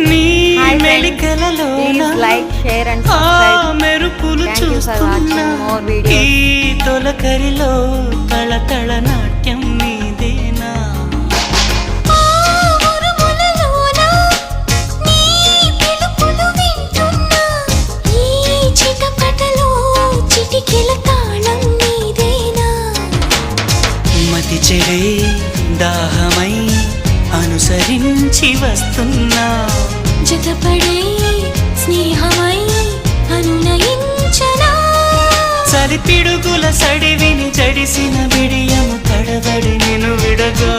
నీ మెలికలలో మెరుపులు చూస్తున్నా ఈ తొలకరిలో తళతళ నాట్యం నీదేనా మతి చెడే దాహమై అనుసరించి వస్తున్నా జతపడే స్నేహమై అనునయించనా చలి పిడుగుల సడివిని జడిసిన బిడియము తడబడి నిన్ను విడగా